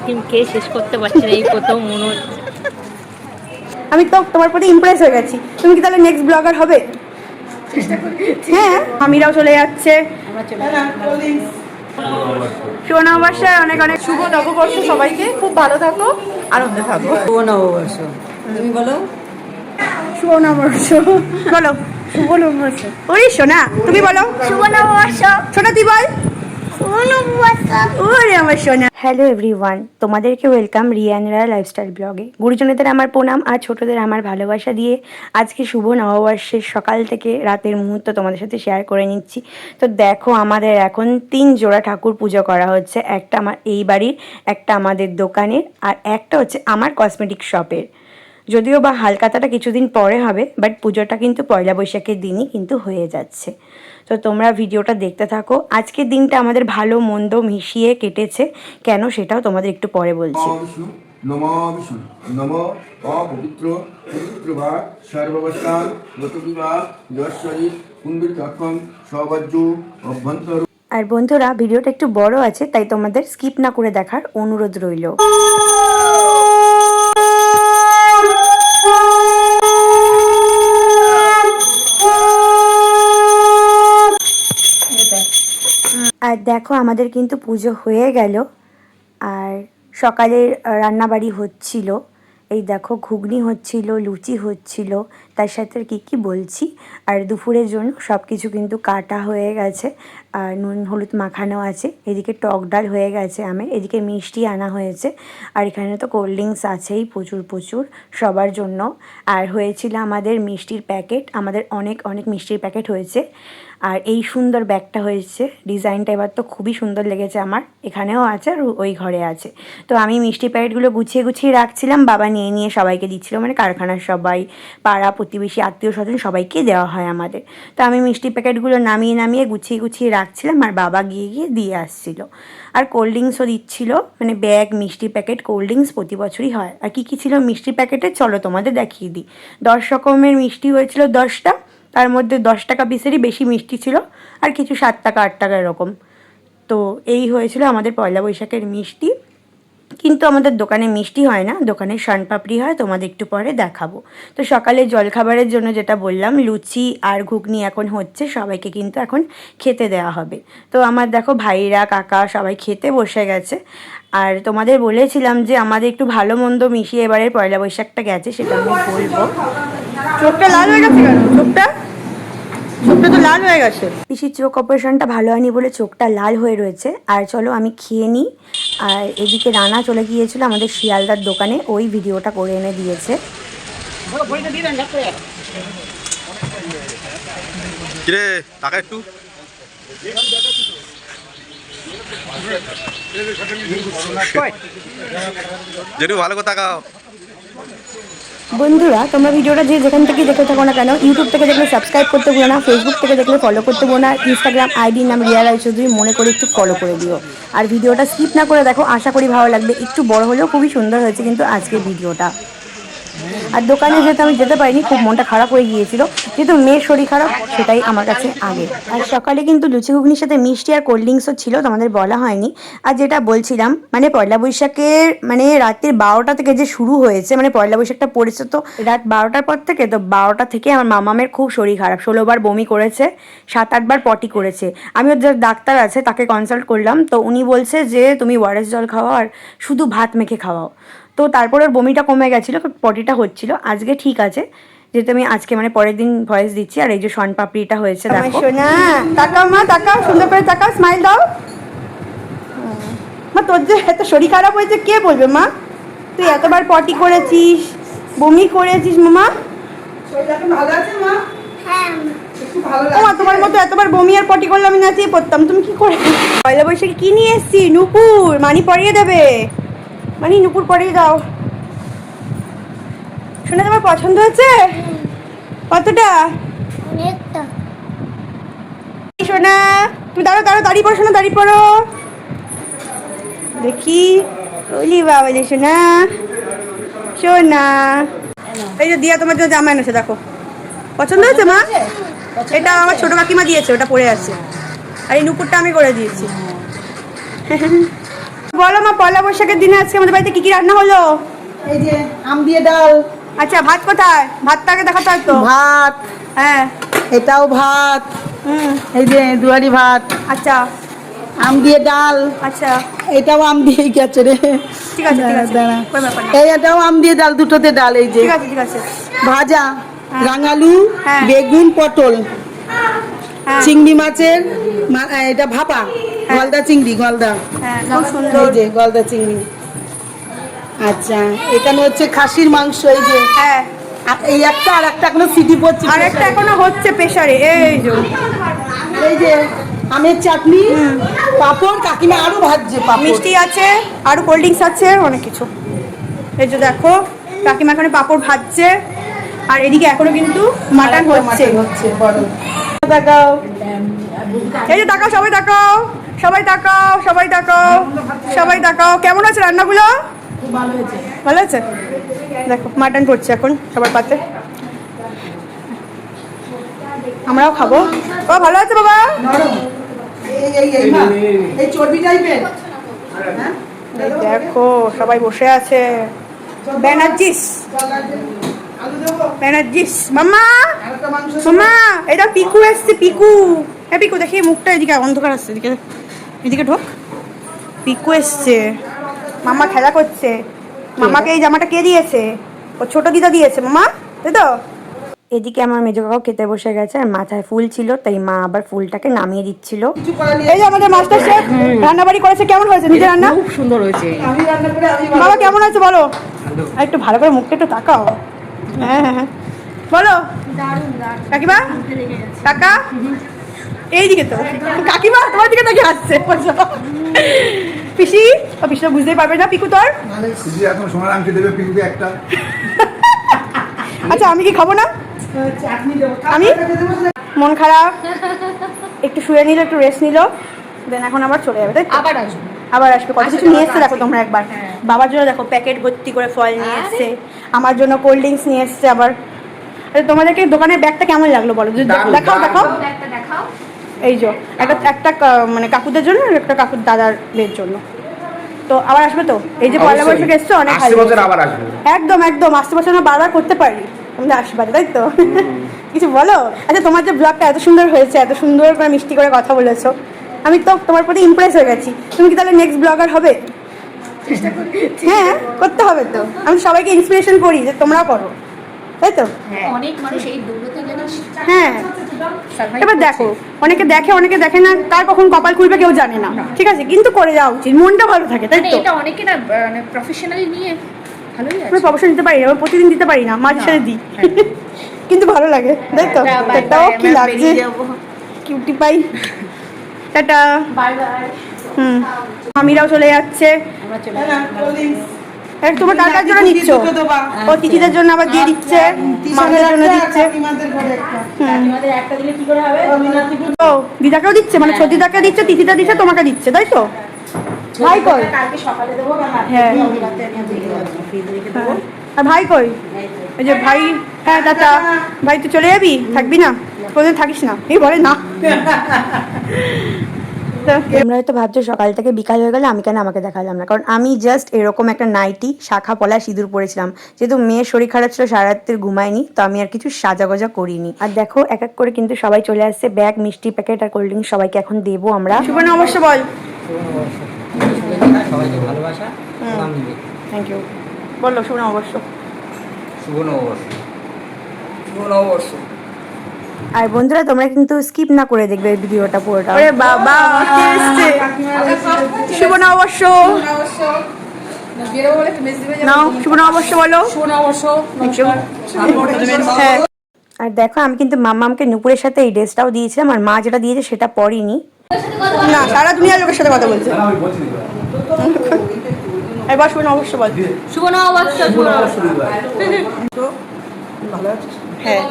Ice cream খেয়ে শেষ করতে পারছি না, এই প্রথম মনে হচ্ছে। আমি তো তোমার প্রতি ইমপ্রেস হয়ে গেছি। তুমি কি তাহলে নেক্সট ব্লগার হবে? হ্যাঁ, আমিরাও চলে যাচ্ছে। শুভ নববর্ষের অনেক অনেক শুভ নববর্ষ সবাইকে। খুব ভালো থাকো, আনন্দে থাকো। শুভ নববর্ষ। তুমি বলো শুভ নববর্ষ। বলো শুভ নববর্ষ। ওই সোনা তুমি বলো শুভ নববর্ষ। সোনা তুই বল শুভ নববর্ষ। ওরে আমার সোনা। হ্যালো এভরিওয়ান, তোমাদেরকে ওয়েলকাম রিয়ানরা লাইফস্টাইল ব্লগে। গুরুজনেদের আমার প্রণাম আর ছোটদের আমার ভালোবাসা দিয়ে আজকে শুভ নববর্ষের সকাল থেকে রাতের মুহূর্ত তোমাদের সাথে শেয়ার করে নিচ্ছি। তো দেখো, আমাদের এখন 3 জোড়া ঠাকুর পুজো করা হচ্ছে। একটা আমার এই বাড়ির, একটা আমাদের দোকানের, আর একটা হচ্ছে আমার কসমেটিক শপের। যদিও বা হালকাতাটা কিছুদিন পরে হবে, বাট পুজোটা কিন্তু পয়লা বৈশাখের দিনই কিন্তু হয়ে যাচ্ছে। তো তোমরা ভিডিওটা দেখতে থাকো। আজকের দিনটা আমাদের ভালো মন্দ মিশিয়ে কেটেছে, কেন সেটাও তোমাদের একটু পরে বলছি। নমো বিষ্ণু নমো অপবিত্র পবিত্র বা সর্বাবস্থান গতবিবা যশ্বরী কুন্ডলিকাক্ষম সবাজ্য অভ্যন্তর। আর বন্ধুরা, ভিডিওটা একটু বড় আছে, তাই তোমাদের স্কিপ না করে দেখার অনুরোধ রইল। আর দেখো, আমাদের কিন্তু পুজো হয়ে গেল। আর সকালের রান্নাবাড়ি হচ্ছিল। এই দেখো, ঘুগনি হচ্ছিল, লুচি হচ্ছিল, তার সাথে আর কী বলছি। আর দুপুরের জন্য সব কিছু কিন্তু কাটা হয়ে গেছে, আর নুন হলুদ মাখানো আছে। এদিকে টক ডাল হয়ে গেছে আমের, এদিকে মিষ্টি আনা হয়েছে, আর এখানে তো কোল্ড ড্রিঙ্কস আছেই প্রচুর প্রচুর সবার জন্য। আর হয়েছিল আমাদের মিষ্টির প্যাকেট, আমাদের অনেক অনেক মিষ্টির প্যাকেট হয়েছে। আর এই সুন্দর ব্যাগটা হয়েছে, ডিজাইনটা এবার তো খুবই সুন্দর লেগেছে আমার। এখানেও আছে আর ওই ঘরে আছে। তো আমি মিষ্টি প্যাকেটগুলো গুছিয়ে গুছিয়ে রাখছিলাম, বাবা নিয়ে নিয়ে সবাইকে দিচ্ছিল, মানে কারখানার সবাই, পাড়া প্রতিবেশী, আত্মীয় স্বজন সবাইকে দেওয়া হয় আমাদের। তো আমি মিষ্টি প্যাকেটগুলো নামিয়ে নামিয়ে গুছিয়ে গুছিয়ে রাখছিলাম, আর বাবা গিয়ে গিয়ে দিয়ে আসছিল। আর কোল্ড ড্রিঙ্কসও দিচ্ছিল, মানে ব্যাগ, মিষ্টি প্যাকেট, কোল্ড ড্রিঙ্কস প্রতি বছরই হয়। আর কী কী ছিল মিষ্টি প্যাকেটে চলো তোমাদের দেখিয়ে দিই। 10 রকমের মিষ্টি হয়েছিল, 10টা। তার মধ্যে 10 টাকা পিসেরই বেশি মিষ্টি ছিল, আর কিছু 7 টাকা 8 টাকা এরকম। তো এই হয়েছিল আমাদের পয়লা বৈশাখের মিষ্টি। কিন্তু আমাদের দোকানে মিষ্টি হয় না, দোকানে শনপাপড়ি হয়, তোমাদের একটু পরে দেখাবো। তো সকালে জলখাবারের জন্য যেটা বললাম, লুচি আর ঘুগনি এখন হচ্ছে, সবাইকে কিন্তু এখন খেতে দেওয়া হবে। তো আমার দেখো ভাইরা, কাকা সবাই খেতে বসে গেছে। আর তোমাদের বলেছিলাম যে আমাদের একটু ভালো মন্দ মিশিয়ে এবারের পয়লা বৈশাখটা গেছে, সেটা আমি বলবো। চোখটা লাল হয়ে গেছে কেন? চোখটা তো লাল হয়ে গেছে। পিসির চোখ অপারেশনটা ভালো হয়নি বলে চোখটা লাল হয়ে রয়েছে। আর চলো আমি খেয়ে নিই। আর এদিকে রানা চলে গিয়েছিল আমাদের শিয়ালদার দোকানে, ওই ভিডিওটা করে এনে দিয়েছে। কিরে টাকা একটু যেটু ভালো করে তাকাও। বন্ধুরা, তোমরা ভিডিওটা যে যেখান থেকে দেখে থাকো না কেন, ইউটিউব থেকে দেখলে সাবস্ক্রাইব করতে ভুলো না, ফেসবুক থেকে দেখলে ফলো করতে ভুলো না, ইনস্টাগ্রাম আইডির নাম রিয়া রায়চৌধুরী, মনে করে একটু ফলো করে দিও। আর ভিডিওটা স্কিপ না করে দেখো, আশা করি ভালো লাগবে। একটু বড় হলেও খুবই সুন্দর হয়েছে কিন্তু আজকের ভিডিওটা। আর দোকানে যেহেতু আমি যেতে পারিনি, খুব মনটা খারাপ হয়ে গিয়েছিল, যেহেতু মেয়ের শরীর খারাপ, সেটাই আমার কাছে আগে। আর সকালে কিন্তু লুচি ঘুগনির সাথে মিষ্টি আর কোল্ড ড্রিঙ্কসও ছিল, তোমাদের বলা হয়নি। আর যেটা বলছিলাম, মানে পয়লা বৈশাখের মানে রাতের 12টা থেকে যে শুরু হয়েছে, মানে পয়লা বৈশাখটা পড়েছে তো রাত 12টার পর থেকে। তো 12টা থেকে আমার মামামের খুব শরীর খারাপ, 16বার বমি করেছে, 7-8 বার পটি করেছে। আমি ওর যে ডাক্তার আছে তাকে কনসাল্ট করলাম, তো উনি বলছে যে তুমি ওআরএস জল খাওয়াও আর শুধু ভাত মেখে খাওয়াও। তো তারপর ওর বমিটা কমে গেছিলো, পটিটা হচ্ছিল, আজকে ঠিক আছে। যেহেতু আমি আজকে মানে পরের দিন ভয়েস দিচ্ছি। আর এই যে শনপাপড়িটা হয়েছে দেখো। সোনা তাকাও মা, তাকাও, সুন্দর করে তাকাও, স্মাইল দাও। মা তোর যে এত শরীর খারাপ হয়েছে কে বলবে মা? তুই এতবার পটি করেছিস, বমি করেছিস, মামা ভালো আছে মা? হ্যাঁ মা, তোমার মতো এতবার বমি আর পটি করলে আমি নাচিয়ে পড়তাম, তুমি কি করে? পয়লা বৈশাখে কি নিয়ে এসছি? নুপুর, মানি পরিয়ে দেবে, মানে নুপুর পরিয়ে দাও। শোনা, তোমার পছন্দ হয়েছে? কতটা? অনেকটা। শোনা তুমি দাঁড়িয়ে পড়ো, শোনা দাঁড়িয়ে পড়ো দেখি। ওলি বাবা যে শোনা, শোনা এই যে দিয়া তোমার জন্য জামা এনেছে, দেখো পছন্দ হয়েছে মা? এটা আমার ছোট কাকিমা দিয়েছে, ওটা পরে আছে। আর এই নুপুরটা আমি করে দিয়েছি। বলো মা, পয়লা বৈশাখের দিনে আজকে আমাদের বাড়িতে কি কি রান্না হলো? এই যে আম দিয়ে ডাল। আচ্ছা, ভাত কোথায়? ভাতটাকে দেখাতে হয় তো। ভাত, হ্যাঁ। এটাও ভাত। হুম। এই যে দুয়ারি ভাত, আচ্ছা আম দিয়ে ডাল। আচ্ছা, এটাও আম দিয়েই গেছে রে। ঠিক আছে ঠিক আছে, দাঁড়া। কোনো ব্যাপার না। এই এটাও আম দিয়ে ডাল, দুটোতে ডাল। এই যে ঠিক আছে ঠিক আছে। ভাজা, রাঙালু, হ্যাঁ। বেগুন, পটল, হ্যাঁ চিংড়ি মাছের এটা ভাপা, গলদা চিংড়ি, গলদা। হ্যাঁ, খুব এই সুন্দর। যে গলদা চিংড়ি। আচ্ছা, এখানে হচ্ছে খাসির মাংস। এই যে হ্যাঁ, এই একটা, আর একটা এখনো সিটি পড়ছে। আর একটা এখনো হচ্ছে প্রেসারে। এই যে এই যে আমের চাটনি, পাঁপড়, কাকিমা আরো ভাজছে পাঁপড়। মিষ্টি আছে, আরো কোল্ড ড্রিঙ্কস আছে, অনেক কিছু। এই যে দেখো, কাকিমা এখানে পাঁপড় ভাজছে, আর এদিকে এখনো কিন্তু মাটন হচ্ছে। বড় তাকাও, এই যে তাকাও, সবাই তাকাও, সবাই তাকাও, সবাই তাকাও, সবাই তাকাও। কেমন আছে রান্নাগুলো? ভালো আছে। দেখো মাটন করছে এখন সবার পাতে, আমরাও খাবো। বাবা ভালো আছে বাবা? এই চর্বি টাইপের। এই দেখো সবাই বসে আছে। ব্যানার্জিস, ব্যানার্জিস। মাম্মা, মাম্মা, এটা পিকু এসছে। পিকু, হ্যাঁ পিকু, দেখি মুখটা এদিকে অন্ধকার আসছে, এদিকে এদিকে ঢোক। পিকু এসছে, মাম্মা খেলা করছে। মামাকে এই জামাটা কে দিয়েছে? ও ছোট দিদা দিয়েছে মামা, তাই তো? এদিকে আমার মেজো কাকাও খেতে বসে গেছে, আর মাথায় ফুল ছিল তাই মা আবার ফুলটাকে নামিয়ে দিচ্ছিল। এই যে আমাদের মাস্টার শেফ রান্নাবাড়ি করেছে, কেমন হয়েছে নিজের রান্না? খুব সুন্দর হয়েছে। আমি রান্না করে আমি বাবা কেমন আছে বলো? আর একটু ভালো করে মুখটা একটু তাকাও। হ্যাঁ হ্যাঁ হ্যাঁ, বলো কাকিমা, কাকা এইদিকে তো। কাকিমা তোমার দিকে তাকিয়ে আসছে। পিসি, ও পিসি বুঝতেই পারবে না পিকু তোর। এখন সোনার আংটি দেবে পিকুকে একটা। আচ্ছা আমি কি খাবো না? চাটনি দেবো। আমি মন খারাপ, একটু শুয়ে নিল, একটু রেস্ট নিল, দেন এখন আবার চলে যাবে, তাই তো? আবার আসবো। আবার আসবে। কত কিছু নিয়ে এসছে দেখো তোমরা একবার। বাবার জন্য দেখো প্যাকেট ভর্তি করে ফল নিয়ে এসছে, আমার জন্য কোল্ড ড্রিঙ্কস নিয়ে এসছে আবার। আরে তোমাদেরকে দোকানের ব্যাগটা কেমন লাগলো বলো? দেখাও দেখাও। এই যে একটা মানে কাকুদের জন্য, আর একটা কাকুর দাদাদের জন্য। তো আবার আসবে তো? এই যে পয়লা বৈশাখে এসছে, অনেক ভালো। আবার আসবে। একদম একদম, আসতে বছর আমরা বারবার করতে পারি আমাদের আশীর্বাদে, তাই তো? কিছু বলো। আচ্ছা তোমার যে ব্লগটা এত সুন্দর হয়েছে, এত সুন্দর করে মিষ্টি করে কথা বলেছো, আমি তো তোমার প্রতি ইমপ্রেস হয়ে গেছি। তুমি কি তাহলে নেক্সট ব্লগার হবে? হ্যাঁ করতে হবে তো। আমি সবাইকে ইন্সপিরেশন করি যে তোমরাও করো, তাই তো? অনেক মানুষ এই দৌড়তে জানিস। হ্যাঁ, এবার দেখো, অনেকে দেখে অনেকে দেখে না, কার কখন কপাল খুলবে কেউ জানে না, ঠিক আছে? কিন্তু করে যাওয়া উচিত, মনটা ভালো থাকে, তাই তো? এটা অনেকে না মানে প্রফেশনালি নিয়ে ভালোই আমি আছে। প্রফেশন দিতে পারি না, আমি প্রতিদিন দিতে পারি না, মাঝে সাথে দিই, কিন্তু ভালো লাগে, তাই তো? এটাও কি লাগছে, cutie pie. Ta ta, bye bye. হুম, মামিরাও চলে যাচ্ছে। তোমার কার কার জন্য নিচ্ছ? ও তিথিদের জন্য আবার দিয়ে দিচ্ছে, মামিদের জন্য দিচ্ছে। ও দিদাকেও দিচ্ছে, মানে ছোটিদাকে দিচ্ছে, তিথিটা দিচ্ছে, তোমাকে দিচ্ছে, তাই তো? ভাই কই? হ্যাঁ, আর ভাই কই? এই যে ভাই, হ্যাঁ টাটা। ভাই তুই চলে যাবি, থাকবি না? কোনোদিন থাকিস না, এই বলে না। তোমরা হয়তো ভাবছো সকাল থেকে বিকাল হয়ে গেলে আমি কেন আমাকে দেখালাম না, কারণ আমি জাস্ট এরকম একটা নাইটি, শাখা পলা, সিঁদুর পরেছিলাম। যেহেতু মেয়ের শরীর খারাপ ছিল, সারা রাত্রে ঘুমায়নি, তো আমি আর কিছু সাজাগোজা করিনি। আর দেখো এক এক করে কিন্তু সবাই চলে আসছে, ব্যাগ, মিষ্টি প্যাকেট আর কোল্ড ড্রিঙ্কস সবাইকে এখন দেবো আমরা। সুবর্ণ অবশ্য বল। সবাইকে ভালোবাসা, থ্যাংক ইউ। বললো সুবর্ণ অবশ্য। শুভ নববর্ষ। শুভ নববর্ষ। আর বন্ধুরা তোমরা কিন্তু স্কিপ না করে দেখবে এই ভিডিওটা পুরোটা। আরে বাবা কে এসেছে? শুভ নববর্ষ। নাও শুভ নববর্ষ বলো। শুভ নববর্ষ। হ্যাঁ, আর দেখো আমি কিন্তু মাম্মামকে নুপুরের সাথে এই ড্রেসটাও দিয়েছিলাম, আর মা যেটা দিয়েছে সেটা পরিনি। না, সারা দুনিয়ার লোকের সাথে কথা বলছে। এবার শুভ নববর্ষ বল। শুভ নববর্ষ। হ্যাঁ,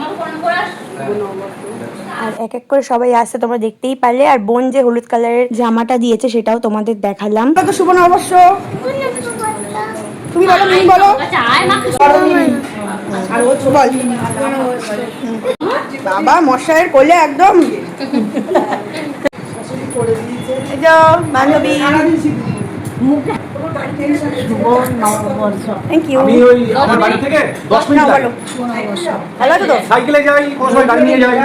আর এক এক করে সবাই আসছে, তোমরা দেখতেই পারলে। আর বোন যে হলুদ কালারের জামাটা দিয়েছে সেটাও তোমাদের দেখালাম। তো শুভ নববর্ষ। তুমি বলো, তুমি বলো। বল। বাবা মশাইয়ের কোলে একদম। এই যে বান্ধবী থ্যাংক ইউ। আমি ওই আমার বাড়ি থেকে 10 মিনিট লাগে। ভালো আছো তো? সাইকেলে যাই, কোনো সময় গাড়ি নিয়ে যাই।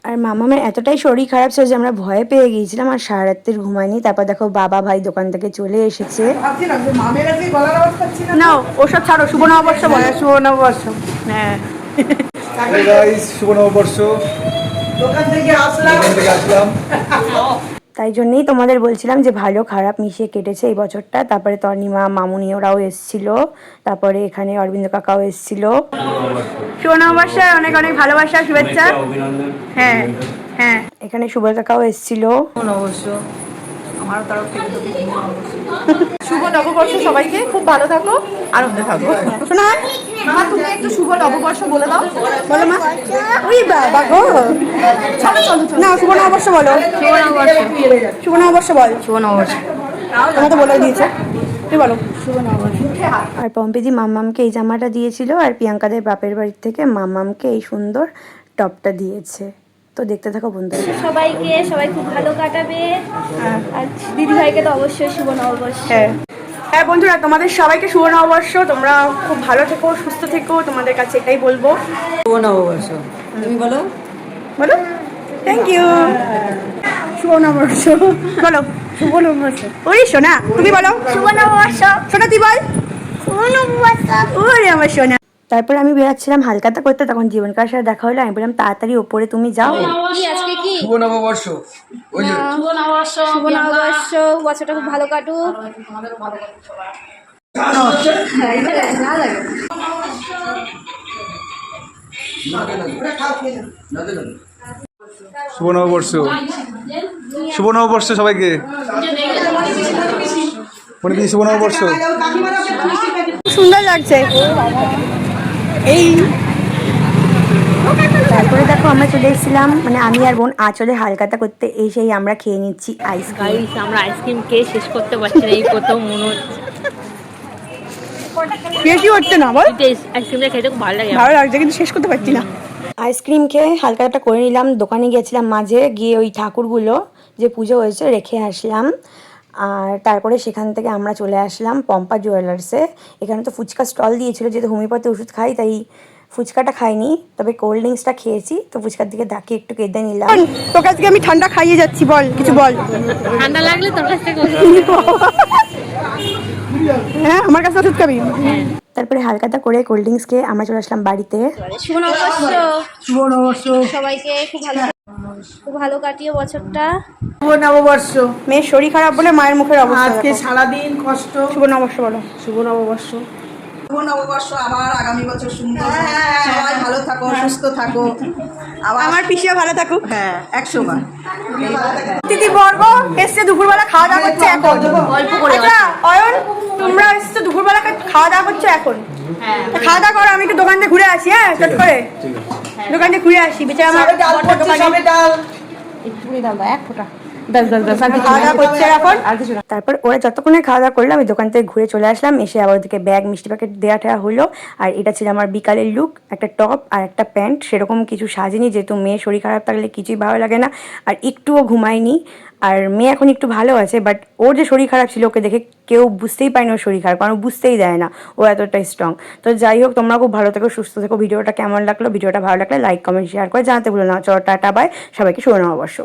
আর মামামের এতটাই শরীর খারাপ ছিল যে আমরা ভয়ে পেয়ে গিয়েছিলাম আর সারা রাত্রির ঘুমাইনি। তারপর দেখো বাবা ভাই দোকান থেকে চলে এসেছে। ভাবছিলাম যে মামের আজকে গলার আওয়াজ পাচ্ছি না। নাও ওসব ছাড়ো, শুভ নববর্ষ বলো। শুভ নববর্ষ। হ্যাঁ Hey guys, শুভ নববর্ষ। দোকান থেকে আসলাম। তাই জন্যই তোমাদের বলছিলাম যে ভালো খারাপ মিশিয়ে কেটেছে এই বছরটা। তারপরে তর্নিমা মামুনি ওরাও এসেছিল, তারপরে এখানে অরবিন্দ কাকাও এসেছিল। শুভ নববর্ষ, অনেক অনেক ভালোবাসা শুভেচ্ছা। হ্যাঁ হ্যাঁ, এখানে শুভ কাকাও এসেছিল। শুভ নববর্ষ সবাইকে, খুব ভালো থাকো, আনন্দে থাকো। শোনা মা তুমি একটু শুভ নববর্ষ বলে দাও। বলো মা। ওই বাবা গো, না শুভ নববর্ষ বলো। শুভ নববর্ষ। শুভ নববর্ষ বল। শুভ নববর্ষ। তোমাকে তো বলে দিয়েছে, তুই বলো। শুভ নববর্ষ। আর পম্পিদি মাম্মামকে এই জামাটা দিয়েছিল আর প্রিয়াঙ্কাদের বাপের বাড়ির থেকে মাম্মামকে এই সুন্দর টপটা দিয়েছে। তো দেখতে থাকো বন্ধুরা। সবাইকে, সবাই খুব ভালো কাটাবে। আর দিদি ভাইকে তো অবশ্যই শুভ নববর্ষ। হ্যাঁ হ্যাঁ বন্ধুরা, তোমাদের সবাইকে শুভ নববর্ষ। তোমরা খুব ভালো থেকো, সুস্থ থেকো, তোমাদের কাছে এটাই বলবো। শুভ নববর্ষ। তুমি বলো। বলো থ্যাংক ইউ। শুভ নববর্ষ বলো। শুভ নববর্ষ। ওই সোনা তুমি বলো। শুভ নববর্ষ। সোনা তুই বল। শুভ নববর্ষ। ওরে আমার সোনা। তারপর আমি বেরাচ্ছিলাম হালকাতা করতে, তখন জীবনকার সাথে দেখা হলো। আমি বললাম তাড়াতাড়ি ওপরে তুমি যাও। কি আজকে কি? শুভ নববর্ষ। ওই যে শুভ নববর্ষ। শুভ নববর্ষ। বছরটা খুব ভালো কাটুক। শুভ নববর্ষ। শুভ নববর্ষ সবাইকে। শুভ নববর্ষ। সুন্দর লাগছে এই। তারপরে দেখো আমরা চলে এসেছিলাম, মানে আমি আর বোন আঁচলে হালকাতা করতে এসেই আমরা খেয়ে নিচ্ছি আইসক্রিম। আমরা আইসক্রিম খেয়ে শেষ করতে পারছি না, এই প্রথম মনে হচ্ছে। বেশি হচ্ছে না বল। আইসক্রিমটা খেতে খুব ভালো লাগে। ভালো লাগছে কিন্তু শেষ করতে পারছি না। আইসক্রিম খেয়ে হালকাটা করে নিলাম। দোকানে গিয়েছিলাম মাঝে, গিয়ে ওই ঠাকুরগুলো যে পুজো হয়েছে রেখে আসলাম। আর তারপরে সেখান থেকে আমরা চলে আসলাম পম্পা জুয়েলার্সে। এখানে তো ফুচকা স্টল দিয়েছিল, যেহেতু হোমিওপ্যাথি ওষুধ খাই তাই ফুচকাটা খাইনি, তবে কোল্ড ড্রিঙ্কসটা খেয়েছি। তো ফুচকার দিকে ডাকে একটু কেটে নিলাম। তোর কাছ থেকে আমি ঠান্ডা খাইয়ে যাচ্ছি, বল কিছু বল। ঠান্ডা লাগলে তোর কাছ থেকে হ্যাঁ আমার কাছে ওষুধ খাবি। তারপরে হালকাতা করে কোল্ড ড্রিঙ্কস খেয়ে আমরা চলে আসলাম বাড়িতে। শুভ নববর্ষ। শুভ নববর্ষ। সবাইকে খুব ভালো কাটিয়ে বছরটা। শুভ নববর্ষ। মেয়ের শরীর খারাপ বলে মায়ের মুখের অবস্থা আজকে দেখো। সারাদিন কষ্ট। শুভ নববর্ষ বলো। শুভ নববর্ষ। শুভ নববর্ষ। আবার আগামী বছর সুন্দর। সবাই ভালো থাকো, সুস্থ থাকো। আমার পিসিও ভালো থাকুক। হ্যাঁ 100 বার। দিদি বর্গ এসছে দুপুরবেলা খাওয়া দাওয়া করছে এখন। আচ্ছা অয়ন, তোমরা এসছো দুপুরবেলা খাওয়া দাওয়া করছো এখন। তা খাওয়া দাওয়া করো, আমি একটু দোকান থেকে ঘুরে আসি। হ্যাঁ চট করে দোকান থেকে ঘুরে আসি। বেচারা আমার ডাল পড়ছে, সবে ডাল। তারপর ওরা যতক্ষণে খাওয়া দাওয়া করলো আমি দোকান থেকে ঘুরে চলে আসলাম। এসে আবার ওদিকে ব্যাগ মিষ্টি প্যাকেট দেওয়া ঠেয়া হলো। আর এটা ছিল আমার বিকালের লুক, একটা টপ আর একটা প্যান্ট। সেরকম কিছু সাজিনি, যেহেতু মেয়ে শরীর খারাপ থাকলে কিছুই ভালো লাগে না। আর একটুও ঘুমায়নি। আর মেয়ে এখন একটু ভালো আছে, বাট ওর যে শরীর খারাপ ছিল ওকে দেখে কেউ বুঝতেই পারেনি ওর শরীর খারাপ, কারণ বুঝতেই দেয় না ও এতটাই স্ট্রং। তো যাই হোক, তোমরা খুব ভালো থেকো, সুস্থ থেকো। ভিডিওটা কেমন লাগলো, ভিডিওটা ভালো লাগলে লাইক কমেন্ট শেয়ার করে জানাতে ভুলো না। চলো টাটা বাই, সবাইকে শুভ নববর্ষ।